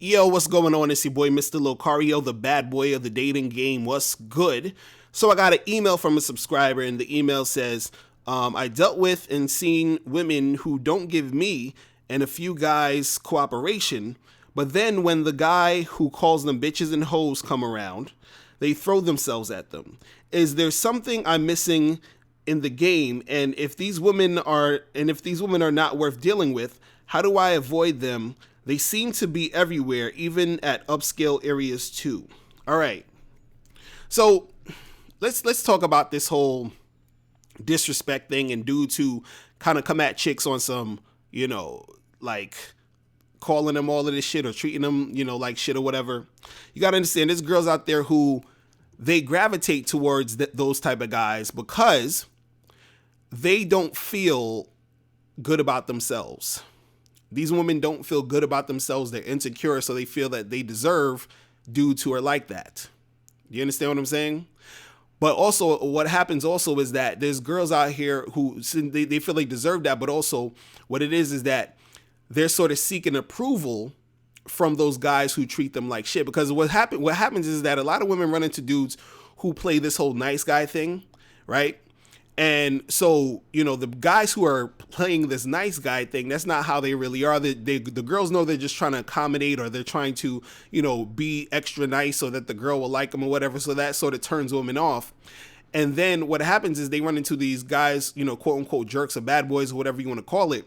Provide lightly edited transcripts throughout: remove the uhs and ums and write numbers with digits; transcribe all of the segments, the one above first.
Yo, what's going on? It's your boy, Mr. Locario, the bad boy of the dating game. What's good? So I got an email from a subscriber, and the email says, I dealt with and seen women who don't give me and a few guys cooperation, but then when the guy who calls them bitches and hoes come around, they throw themselves at them. Is there something I'm missing in the game? And if these women are not worth dealing with, how do I avoid them? They seem to be everywhere, even at upscale areas too. All right. So let's talk about this whole disrespect thing and dudes who kind of come at chicks on some, like calling them all of this shit or treating them, like shit or whatever. You got to understand, there's girls out there who they gravitate towards those type of guys because they don't feel good about themselves. These women don't feel good about themselves. They're insecure, so they feel that they deserve dudes who are like that. You understand what I'm saying? But also, what happens also is that there's girls out here who they feel they deserve that, but also what it is that they're sort of seeking approval from those guys who treat them like shit. Because what happens is that a lot of women run into dudes who play this whole nice guy thing, right? And so, the guys who are playing this nice guy thing, that's not how they really are. The girls know they're just trying to accommodate, or they're trying to, be extra nice so that the girl will like them or whatever. So that sort of turns women off. And then what happens is they run into these guys, quote unquote jerks or bad boys or whatever you want to call it.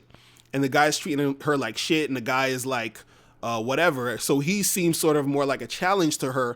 And the guy's treating her like shit, and the guy is like, whatever. So he seems sort of more like a challenge to her,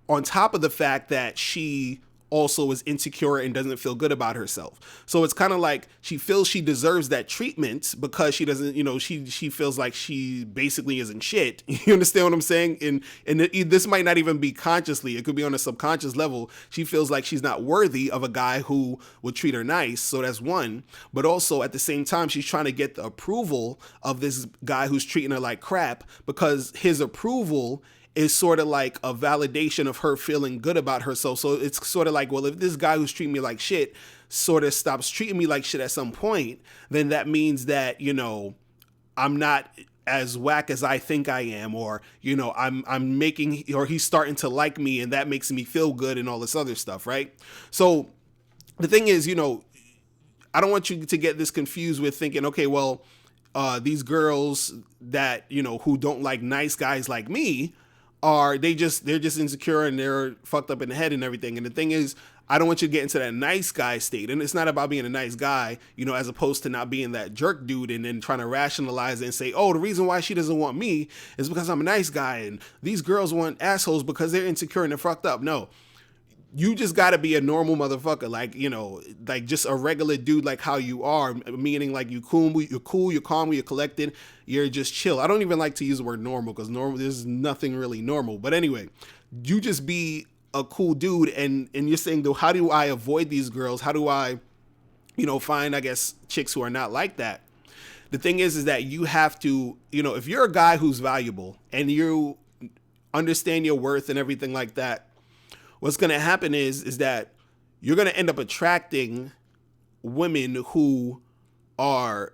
on top of the fact that she also is insecure and doesn't feel good about herself. So it's kind of like she feels she deserves that treatment because she doesn't, she feels like she basically isn't shit. You understand what I'm saying? And this might not even be consciously. It could be on a subconscious level. She feels like she's not worthy of a guy who would treat her nice. So that's one. But also at the same time, she's trying to get the approval of this guy who's treating her like crap, because his approval is sort of like a validation of her feeling good about herself. So it's sort of like, well, if this guy who's treating me like shit sort of stops treating me like shit at some point, then that means that, I'm not as whack as I think I am, or, I'm making, or he's starting to like me, and that makes me feel good and all this other stuff, right? So the thing is, I don't want you to get this confused with thinking, okay, well, these girls that, who don't like nice guys like me, they're just insecure and they're fucked up in the head and everything. And the thing is, I don't want you to get into that nice guy state. And it's not about being a nice guy, as opposed to not being that jerk dude and then trying to rationalize it and say, oh, the reason why she doesn't want me is because I'm a nice guy, and these girls want assholes because they're insecure and they're fucked up. No. You just got to be a normal motherfucker, like just a regular dude, like how you are, meaning like you're cool, you're calm, you're collected, you're just chill. I don't even like to use the word normal, because normal, there's nothing really normal. But anyway, you just be a cool dude, and you're saying, though, how do I avoid these girls? How do I, find, I guess, chicks who are not like that? The thing is that you have to, if you're a guy who's valuable and you understand your worth and everything like that, what's going to happen is that you're going to end up attracting women who are,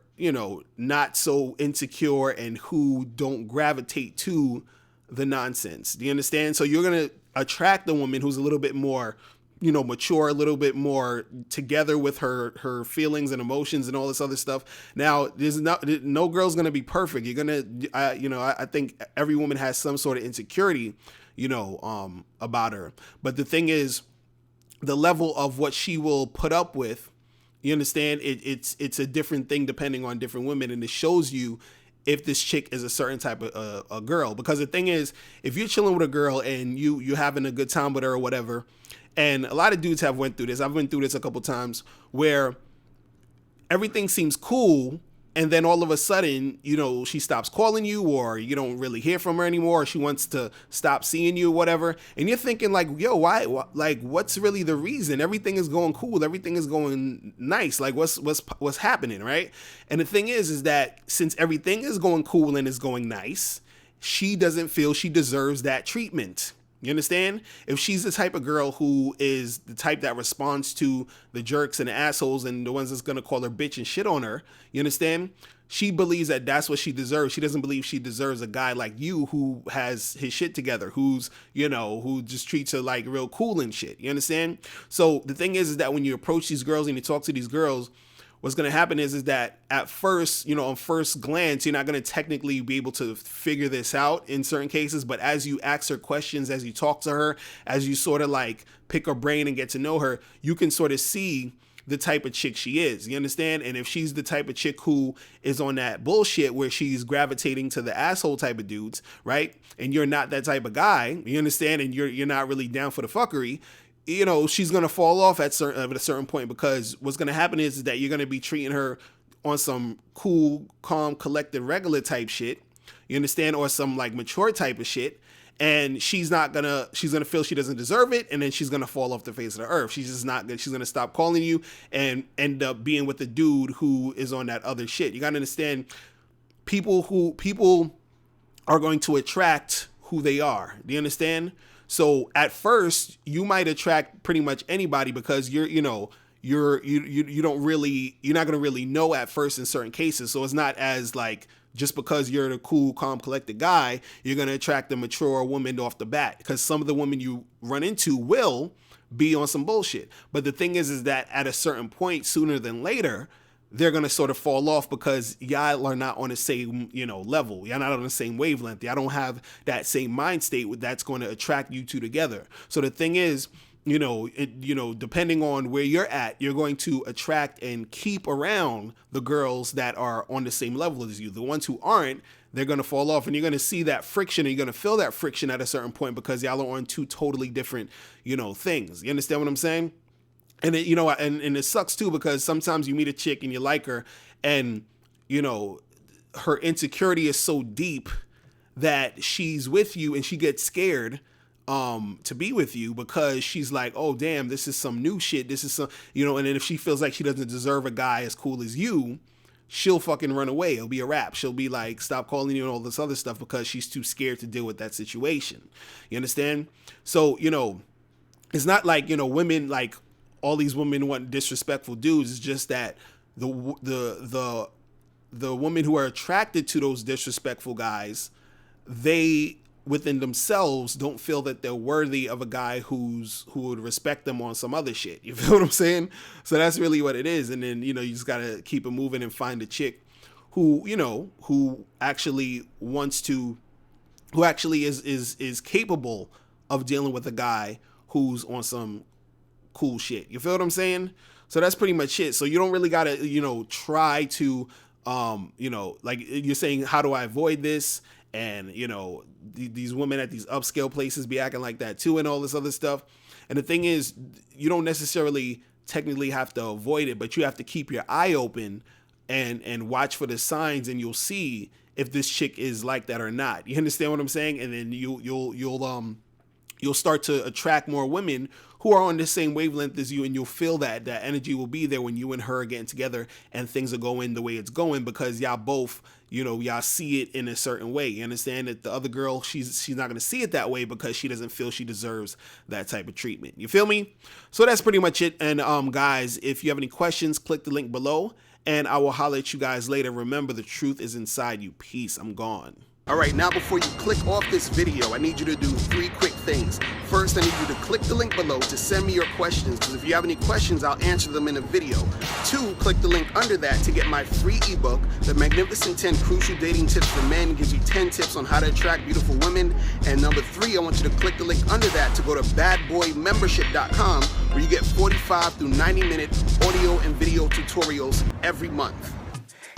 not so insecure and who don't gravitate to the nonsense. Do you understand? So you're going to attract a woman who's a little bit more, mature, a little bit more together with her feelings and emotions and all this other stuff. Now, there's no girl's going to be perfect. You're going to, I think every woman has some sort of insecurity, about her. But the thing is, the level of what she will put up with, you understand, it's a different thing depending on different women. And it shows you if this chick is a certain type of a girl. Because the thing is, if you're chilling with a girl and you're having a good time with her or whatever, and a lot of dudes have went through this. I've went through this a couple times where everything seems cool, and then all of a sudden, she stops calling you, or you don't really hear from her anymore, or she wants to stop seeing you or whatever. And you're thinking like, yo, why? Like, what's really the reason? Everything is going cool. Everything is going nice. Like, what's happening, right? And the thing is that since everything is going cool and is going nice, she doesn't feel she deserves that treatment. You understand? If she's the type of girl who is the type that responds to the jerks and the assholes and the ones that's going to call her bitch and shit on her, you understand? She believes that that's what she deserves. She doesn't believe she deserves a guy like you who has his shit together, who's, who just treats her like real cool and shit. You understand? So the thing is that when you approach these girls and you talk to these girls, what's going to happen is that at first, on first glance, you're not going to technically be able to figure this out in certain cases. But as you ask her questions, as you talk to her, as you sort of like pick her brain and get to know her, you can sort of see the type of chick she is. You understand? And if she's the type of chick who is on that bullshit where she's gravitating to the asshole type of dudes, right? And you're not that type of guy, you understand? And you're not really down for the fuckery. She's going to fall off at a certain point, because what's going to happen is that you're going to be treating her on some cool, calm, collected, regular type shit. You understand? Or some like mature type of shit. And she's going to feel she doesn't deserve it. And then she's going to fall off the face of the earth. She's just not good. She's going to stop calling you and end up being with the dude who is on that other shit. You got to understand, people are going to attract who they are. Do you understand? So at first you might attract pretty much anybody, because you're not going to really know at first in certain cases. So it's not as like, just because you're the cool, calm, collected guy, you're going to attract a mature woman off the bat, because some of the women you run into will be on some bullshit. But the thing is that at a certain point, sooner than later, they're going to sort of fall off, because y'all are not on the same, level. Y'all not on the same wavelength. Y'all don't have that same mind state that's going to attract you two together. So the thing is, depending on where you're at, you're going to attract and keep around the girls that are on the same level as you. The ones who aren't, they're going to fall off, and you're going to see that friction, and you're going to feel that friction at a certain point, because y'all are on two totally different, things. You understand what I'm saying? And it, and it sucks too, because sometimes you meet a chick and you like her, and, her insecurity is so deep that she's with you and she gets scared to be with you, because she's like, oh damn, this is some new shit. This is some, and then if she feels like she doesn't deserve a guy as cool as you, she'll fucking run away. It'll be a wrap. She'll be like, stop calling you and all this other stuff, because she's too scared to deal with that situation. You understand? So, it's not like, women, like all these women want disrespectful dudes. It's just that the women who are attracted to those disrespectful guys, they within themselves don't feel that they're worthy of a guy who would respect them on some other shit. You feel what I'm saying? So that's really what it is. And then, you just got to keep it moving and find a chick who actually is capable of dealing with a guy who's on some cool shit. You feel what I'm saying? So that's pretty much it. So you don't really got to, try to, like you're saying, how do I avoid this? And, these women at these upscale places be acting like that too, and all this other stuff. And the thing is, you don't necessarily technically have to avoid it, but you have to keep your eye open and watch for the signs, and you'll see if this chick is like that or not. You understand what I'm saying? And then you'll start to attract more women who are on the same wavelength as you, and you'll feel that energy will be there when you and her are getting together and things are going the way it's going, because y'all both, y'all see it in a certain way. You understand that the other girl, she's not going to see it that way, because she doesn't feel she deserves that type of treatment. You feel me? So that's pretty much it. And guys, if you have any questions, click the link below, and I will holler at you guys later. Remember, the truth is inside you. Peace. I'm gone. All right, now before you click off this video, I need you to do 3 quick things. First, I need you to click the link below to send me your questions, because if you have any questions, I'll answer them in a video. 2, click the link under that to get my free ebook, The Magnificent 10 Crucial Dating Tips for Men. It gives you 10 tips on how to attract beautiful women. And number 3, I want you to click the link under that to go to badboymembership.com, where you get 45 through 90-minute audio and video tutorials every month.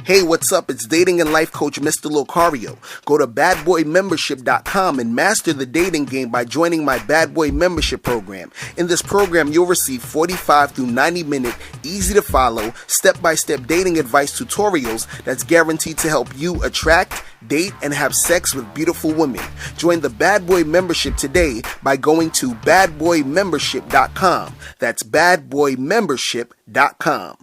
Hey, what's up? It's dating and life coach Mr. Locario. Go to badboymembership.com and master the dating game by joining my Bad Boy Membership program. In this program, you'll receive 45 through 90-minute, easy-to-follow, step-by-step dating advice tutorials that's guaranteed to help you attract, date, and have sex with beautiful women. Join the Bad Boy Membership today by going to badboymembership.com. That's badboymembership.com.